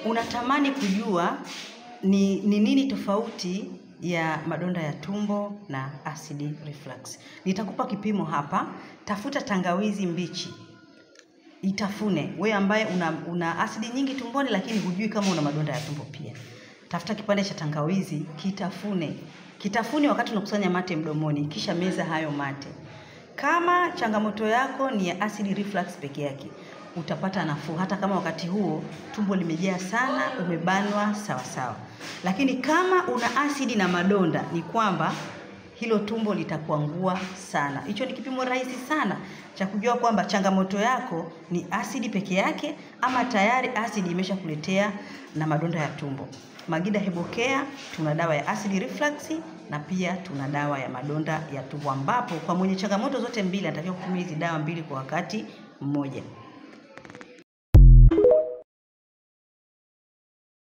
Unatamani kujua ni nini tofauti ya madonda ya tumbo na acid reflux. Nitakupa kipimo hapa. Tafuta tangawizi mbichi. Itafune. Wewe ambaye una asidi nyingi tumboni lakini hujui kama una madonda ya tumbo pia. Tafuta kipande cha tangawizi, kitafune. Kitafune wakati unakusanya mate mdomoni, kisha meza hayo mate. Kama changamoto yako ni ya acid reflux peke yake, utapata nafuu hata kama wakati huo tumbo limejaa sana, umebanwa sawa sawa. Lakini kama una asidi na madonda, ni kwamba hilo tumbo litakuangua sana. Hicho ni kipimo rahisi sana cha kujua kwamba changamoto yako ni asidi peke yake ama tayari asidi imeshakuletea na madonda ya tumbo. Magida Herbal Care tuna dawa ya acid reflux na pia tuna dawa ya madonda ya tumbo, ambapo kwa mwenye changamoto zote mbili anatakiwa kutumia hizi dawa mbili kwa wakati mmoja.